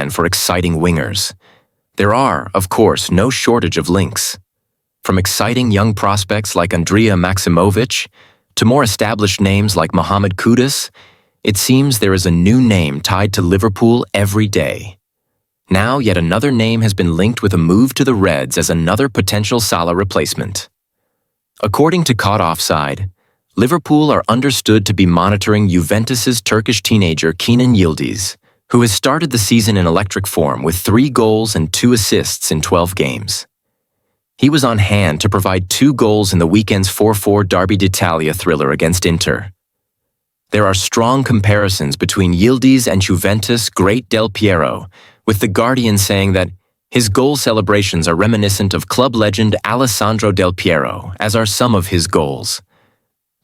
fan for exciting wingers. There are, of course, no shortage of links. From exciting young prospects like Andrija Maksimovic to more established names like Mohamed Kudus, it seems there is a new name tied to Liverpool every day. Now, yet another name has been linked with a move to the Reds as another potential Salah replacement. According to Caught Offside, Liverpool are understood to be monitoring Juventus's Turkish teenager Kenan Yildiz, who has started the season in electric form with 3 goals and 2 assists in 12 games. He was on hand to provide 2 goals in the weekend's 4-4 Derby d'Italia thriller against Inter. There are strong comparisons between Yildiz and Juventus great Del Piero, with The Guardian saying that his goal celebrations are reminiscent of club legend Alessandro Del Piero, as are some of his goals.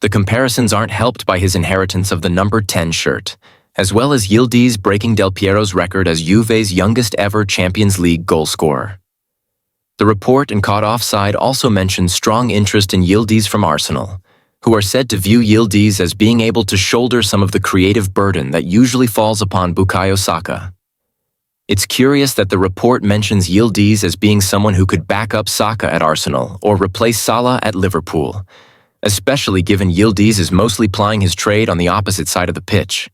The comparisons aren't helped by his inheritance of the number 10 shirt, as well as Yildiz breaking Del Piero's record as Juve's youngest ever Champions League goalscorer. The report in Caught Offside also mentions strong interest in Yildiz from Arsenal, who are said to view Yildiz as being able to shoulder some of the creative burden that usually falls upon Bukayo Saka. It's curious that the report mentions Yildiz as being someone who could back up Saka at Arsenal or replace Salah at Liverpool, especially given Yildiz is mostly plying his trade on the opposite side of the pitch.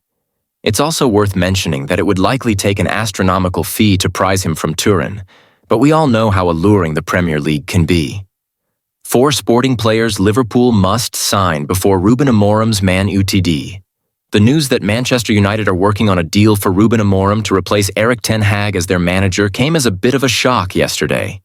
It's also worth mentioning that it would likely take an astronomical fee to prize him from Turin, but we all know how alluring the Premier League can be. 4 sporting players Liverpool must sign before Ruben Amorim's Man UTD. The news that Manchester United are working on a deal for Ruben Amorim to replace Erik ten Hag as their manager came as a bit of a shock yesterday.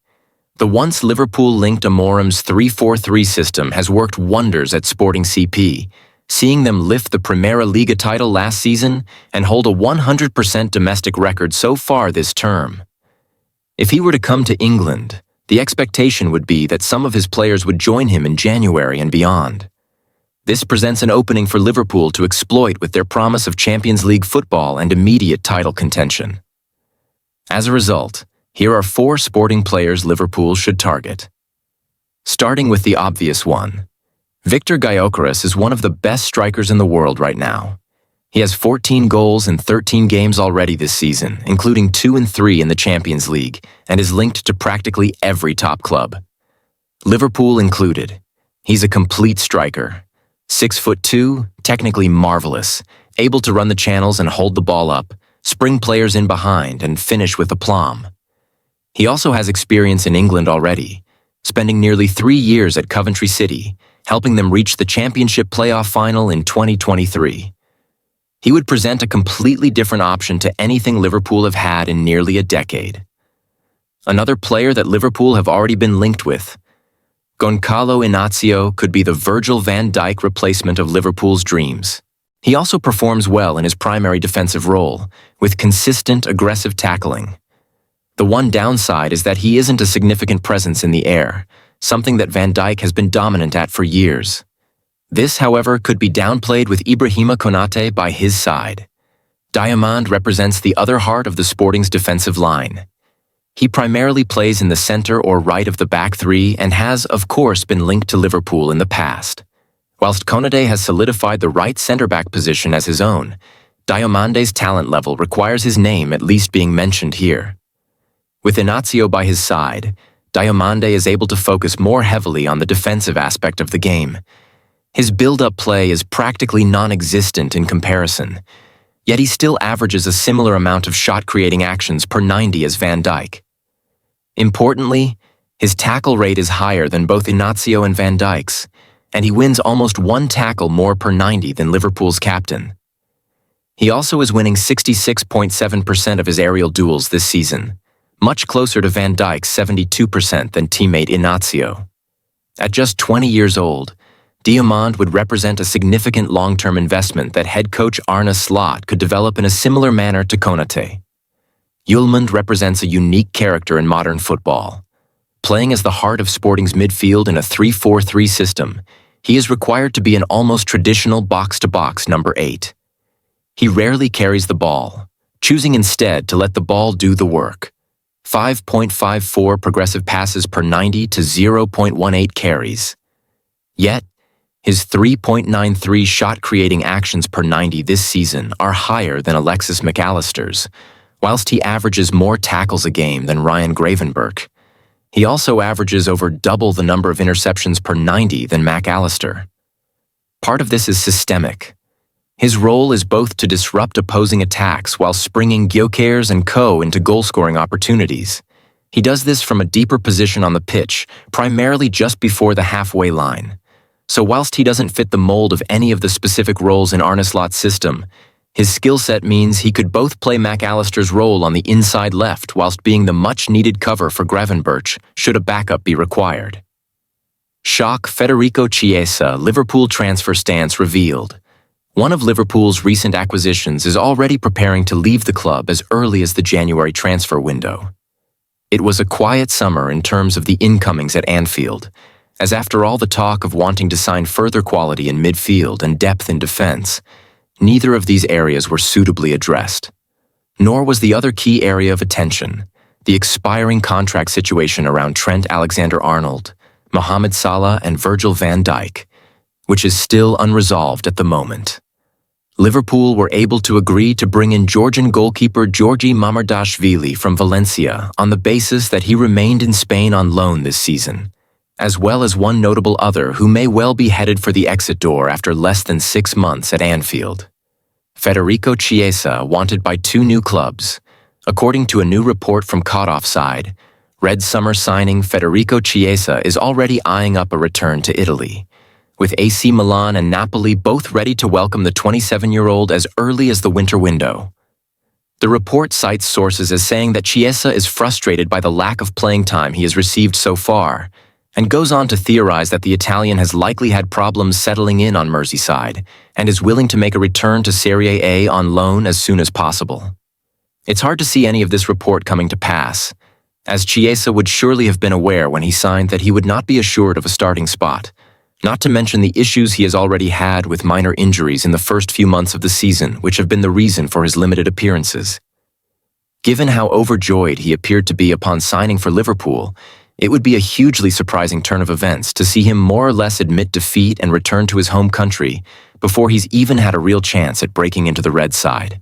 The once Liverpool-linked Amorim's 3-4-3 system has worked wonders at Sporting CP, seeing them lift the Primera Liga title last season and hold a 100% domestic record so far this term. If he were to come to England, the expectation would be that some of his players would join him in January and beyond. This presents an opening for Liverpool to exploit with their promise of Champions League football and immediate title contention. As a result, here are 4 sporting players Liverpool should target. Starting with the obvious one. Victor Gyökeres is one of the best strikers in the world right now. He has 14 goals in 13 games already this season, including 2 and 3 in the Champions League, and is linked to practically every top club. Liverpool included. He's a complete striker. 6'2", technically marvelous, able to run the channels and hold the ball up, spring players in behind, and finish with aplomb. He also has experience in England already, spending nearly 3 years at Coventry City, helping them reach the Championship playoff final in 2023. He would present a completely different option to anything Liverpool have had in nearly a decade. Another player that Liverpool have already been linked with. Goncalo Inacio could be the Virgil van Dijk replacement of Liverpool's dreams. He also performs well in his primary defensive role, with consistent, aggressive tackling. The one downside is that he isn't a significant presence in the air, something that Van Dijk has been dominant at for years. This, however, could be downplayed with Ibrahima Konate by his side. Diamand represents the other heart of the Sporting's defensive line. He primarily plays in the center or right of the back 3 and has, of course, been linked to Liverpool in the past. Whilst Konate has solidified the right center-back position as his own, Diamande's talent level requires his name at least being mentioned here. With Inacio by his side, Diamande is able to focus more heavily on the defensive aspect of the game. His build-up play is practically non-existent in comparison, yet he still averages a similar amount of shot-creating actions per 90 as Van Dijk. Importantly, his tackle rate is higher than both Inacio and Van Dijk's, and he wins almost 1 tackle more per 90 than Liverpool's captain. He also is winning 66.7% of his aerial duels this season, much closer to Van Dijk's 72% than teammate Inacio. At just 20 years old, Diamand would represent a significant long-term investment that head coach Arne Slot could develop in a similar manner to Konate. Hjulmand represents a unique character in modern football. Playing as the heart of Sporting's midfield in a 3-4-3 system, he is required to be an almost traditional box-to-box number 8. He rarely carries the ball, choosing instead to let the ball do the work. 5.54 progressive passes per 90 to 0.18 carries. Yet, his 3.93 shot-creating actions per 90 this season are higher than Alexis McAllister's, Whilst he averages more tackles a game than Ryan Gravenberch, he also averages over double the number of interceptions per 90 than Mac Allister. Part of this is systemic. His role is both to disrupt opposing attacks while springing Gyökeres and co. into goal-scoring opportunities. He does this from a deeper position on the pitch, primarily just before the halfway line. So whilst he doesn't fit the mold of any of the specific roles in Arne Slot's system, his skill set means he could both play Mac Allister's role on the inside left whilst being the much-needed cover for Gravenberch should a backup be required. Shock Federico Chiesa Liverpool transfer stance revealed. One of Liverpool's recent acquisitions is already preparing to leave the club as early as the January transfer window. It was a quiet summer in terms of the incomings at Anfield, as after all the talk of wanting to sign further quality in midfield and depth in defence, neither of these areas were suitably addressed. Nor was the other key area of attention, the expiring contract situation around Trent Alexander-Arnold, Mohamed Salah and Virgil van Dijk, which is still unresolved at the moment. Liverpool were able to agree to bring in Georgian goalkeeper Georgi Mamardashvili from Valencia on the basis that he remained in Spain on loan this season, as well as one notable other who may well be headed for the exit door after less than 6 months at Anfield. Federico Chiesa wanted by 2 new clubs. According to a new report from Caught Offside, Red Summer signing Federico Chiesa is already eyeing up a return to Italy, with AC Milan and Napoli both ready to welcome the 27-year-old as early as the winter window. The report cites sources as saying that Chiesa is frustrated by the lack of playing time he has received so far, and goes on to theorize that the Italian has likely had problems settling in on Merseyside and is willing to make a return to Serie A on loan as soon as possible. It's hard to see any of this report coming to pass, as Chiesa would surely have been aware when he signed that he would not be assured of a starting spot, not to mention the issues he has already had with minor injuries in the first few months of the season, which have been the reason for his limited appearances. Given how overjoyed he appeared to be upon signing for Liverpool, it would be a hugely surprising turn of events to see him more or less admit defeat and return to his home country before he's even had a real chance at breaking into the red side.